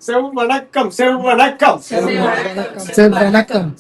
செவ்வணக்கம் செவ்வணக்கம் செவ்வணக்கம் செவ்வணக்கம்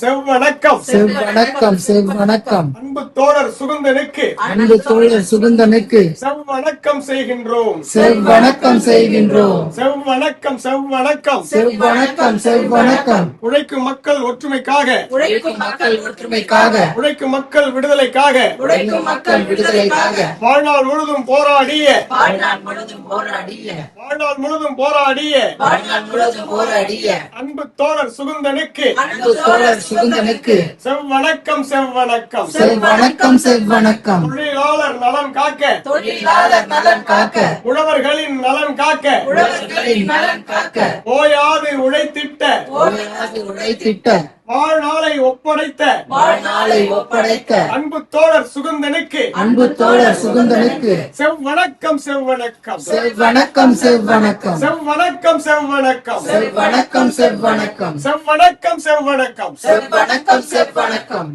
செவ்வணக்கம் செவ்வணக்கம் செவ்வணக்கம் அன்பு தோழர் சுகுந்தனுக்கு அன்பு தோழர் சுகுந்தனுக்கு செவ்வணக்கம் செய்கின்றோம் செவ்வணக்கம் செய்கின்றோம் செவ்வணக்கம் செவ்வணக்கம் செவ்வணக்கம் செவ்வணக்கம் உழைக்கும் மக்கள் ஒற்றுமைக்காக உழைக்கும் மக்கள் ஒற்றுமைக்காக உழைக்கும் மக்கள் விடுதலைக்காக உழைக்கும் மக்கள் விடுதலைக்காக வாழ்நாள் முழுதும் போராடிய வாழ்நாள் முழுதும் போராடிய வாழ்நாள் முழுதும் போராடிய வாழ்நாள் முழுதும் போராடிய அன்பு தோழர் சுகுந்தனுக்கு அன்பு தோழர் சுகுந்தனுக்கு செவ்வணக்கம் செவ்வணக்கம் செவ்வணக்கம் செவ்வணக்கம் தொழிலாளர் நலன் காக்க தொழிலாளர் நலன் காக்க உழவர்களின் நலன் காக்க உழவர்களின் நலன் காக்க ஓயாது உழைத்திட்ட ஓயாது உழைத்திட்ட வாழ்நாளை ஒப்படைத்த வாழ்நாளை ஒப்படைத்த அன்பு தோழர் சுகுந்தனுக்கு அன்பு தோழர் சுகுந்தனுக்கு செவ்வணக்கம் செவ்வணக்கம் செவ்வணக்கம் செவ்வணக்கம் செவ்வணக்கம் செவ்வணக்கம் செவ்வணக்கம் செவ்வணக்கம் செவ்வணக்கம் செவ்வணக்கம் செவ்வணக்கம் செவ்வணக்கம்.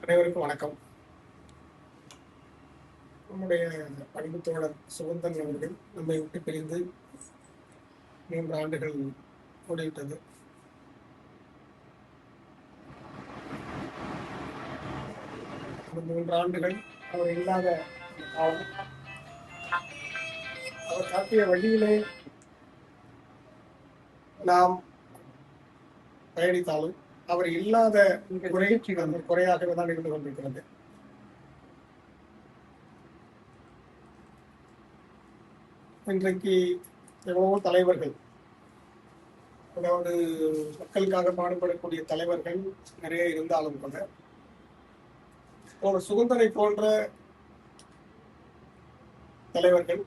அனைவருக்கும் வணக்கம். நம்முடைய அன்பு தோழர் சுகுந்தன் அவர்கள் நம்மை விட்டு பிரிந்து 3 ஆண்டுகள் ஓடிவிட்டது. அந்த 3 ஆண்டுகள் அவர் இல்லாத காலம், அவர் காட்டிய வழியிலே நாம் பயணித்தாலும் அவர் இல்லாத குறையாகவே தான் இருந்து கொண்டிருக்கிறது. இன்றைக்கு எவ்வளவோ தலைவர்கள், அதாவது மக்களுக்காக பாடுபடக்கூடிய தலைவர்கள் நிறைய இருந்தாலும் கூட ஒரு சுகுந்தனை போன்ற தலைவர்கள்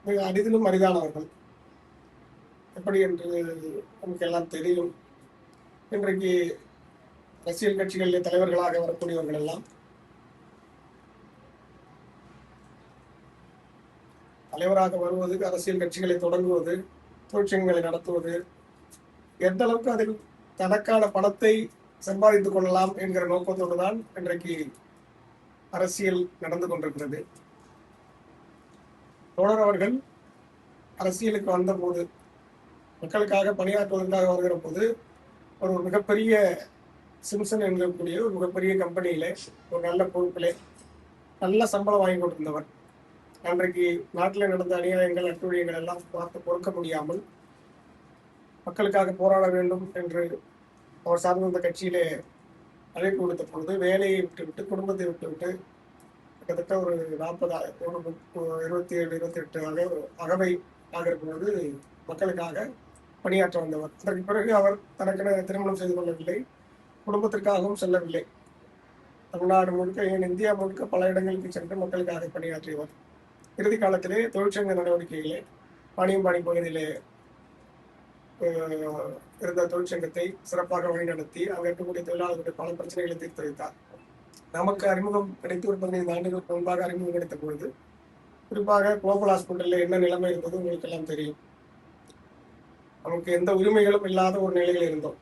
மிக அரிதிலும் அரிதானவர்கள். எப்படி என்று நமக்கு எல்லாம் தெரியும். இன்றைக்கு அரசியல் கட்சிகளிலே தலைவர்களாக வரக்கூடியவர்கள் எல்லாம் தலைவராக வருவது, அரசியல் கட்சிகளை தொடங்குவது, தொழிற்சங்கங்களை நடத்துவது, எந்த அளவுக்கு அதில் தனக்கான பணத்தை சம்பாதித்துக் கொள்ளலாம் என்கிற நோக்கத்தோடு தான் இன்றைக்கு அரசியல் நடந்து கொண்டிருக்கிறது. தோழர் அவர்கள் அரசியலுக்கு வந்தபோது, மக்களுக்காக பணியாற்றுவதற்காக வருகிற போது, ஒரு மிகப்பெரிய சிம்சன் என்கக்கூடிய ஒரு மிகப்பெரிய கம்பெனியிலே ஒரு நல்ல பொறுப்பிலே நல்ல சம்பளம் வாங்கி கொண்டிருந்தவர். அன்றைக்கு நாட்டில் நடந்த அநியாயங்கள், அட்டுழியங்கள் எல்லாம் பார்த்து பொறுக்க முடியாமல் மக்களுக்காக போராட வேண்டும் என்று அவர் சார்ந்த கட்சியிலே அழைப்பு விடுத்த பொழுது வேலையை விட்டுவிட்டு, குடும்பத்தை விட்டுவிட்டு கிட்டத்தட்ட ஒரு 27-28 அகவை ஆகிற பொழுது மக்களுக்காக பணியாற்ற வந்தவர். அதற்கு பிறகு அவர் தனக்கென திருமணம் செய்து கொள்ளவில்லை, குடும்பத்திற்காகவும் செல்லவில்லை. தமிழ்நாடு முழுக்க, ஏன் இந்தியா முழுக்க பல இடங்களுக்கு சென்று மக்களுக்காக பணியாற்றியவர். இறுதி காலத்திலே தொழிற்சங்க நடவடிக்கைகளே பாணியம்பாடி பகுதியிலே இருந்த தொழிற்சங்கத்தை சிறப்பாக வழிநடத்தி அங்கு இருக்கக்கூடிய தொழிலாளர்களுடைய பல பிரச்சனைகளை தீர்த்து வைத்தார். நமக்கு அறிமுகம் கிடைத்து ஒரு 15 ஆண்டுகளுக்கு முன்பாக அறிமுகம் கிடைத்த பொழுது, குறிப்பாக குளோபல் ஹாஸ்பிட்டலில் என்ன நிலைமை இருந்தது உங்களுக்கு எல்லாம் தெரியும். நமக்கு எந்த உரிமைகளும் இல்லாத ஒரு நிலையில் இருந்தோம்.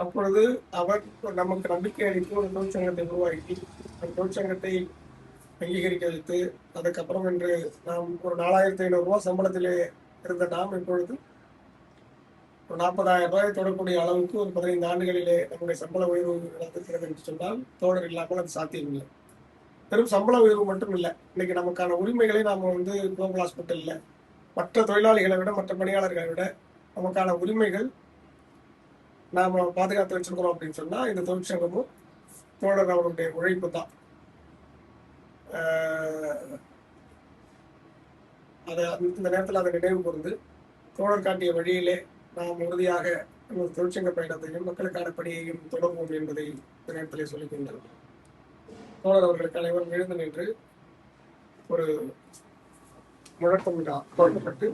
அப்பொழுது அவர் நமக்கு நம்பிக்கை அளித்து ஒரு தொழிற்சங்கத்தை உருவாக்கி அந்த தொழிற்சங்கத்தை அங்கீகரிக்க வைத்து, அதுக்கப்புறம் என்று நாம் ஒரு 4500 ரூபாய் சம்பளத்திலே இருந்த நாம் இப்பொழுது ஒரு 40,000 ரூபாய் தொடரக்கூடிய அளவுக்கு ஒரு 15 ஆண்டுகளிலே நம்முடைய சம்பள உயர்வு நடத்துகிறது என்று சொன்னால் தோழர் இல்லாமல் அது சாத்தியமில்லை. வெறும் சம்பள உயர்வு மட்டும் இல்லை, இன்னைக்கு நமக்கான உரிமைகளை நாம் குளோபல் ஹாஸ்பிட்டலில் மற்ற தொழிலாளிகளை விட, மற்ற பணியாளர்களை விட நமக்கான உரிமைகள் நாம் பாதுகாத்து வச்சிருக்கிறோம் அப்படின்னு சொன்னால் இந்த தொழிற்சங்கமும் தோழர் அவருடைய உழைப்பு தான். அதை இந்த நேரத்தில் அதை நினைவு கூர்ந்து தோழர் காட்டிய வழியிலே நாம் உறுதியாக தொழிற்சங்க பயணத்தையும் மக்களுக்கான பணியையும் தொடர்வோம் என்பதை இந்த நேரத்திலே சொல்லிக் கொண்டோம். தோழர் அவர்களுக்கு அனைவரும் எழுந்து நின்று ஒரு முழக்கம் தொடங்கப்பட்டு,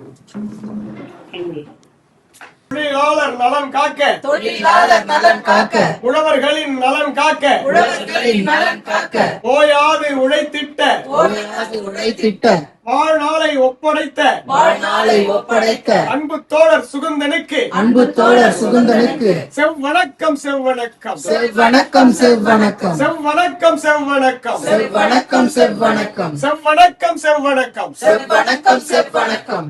தொழிலாளர் தொழிலாளர் நலன் காக்க தொழிலாளர் நலன் காக்க உழவர்களின் நலன் காக்க உழவர்களின் நலன் காக்க ஓயாது உழைத்திட்ட ஓயாது உழைத்திட்ட வாழ்நாளை ஒப்படைத்த வாழ்நாளை ஒப்படைத்த அன்பு தோழர் சுகுந்தனுக்கு அன்பு தோழர் சுகுந்தனுக்கு செவ்வணக்கம் செவ்வணக்கம் செவ்வணக்கம் செவ்வணக்கம் செவ்வணக்கம் செவ்வணக்கம் செவ்வணக்கம் செவ்வணக்கம் செவ்வணக்கம் செவ்வணக்கம் செவ்வணக்கம் செவ்வணக்கம்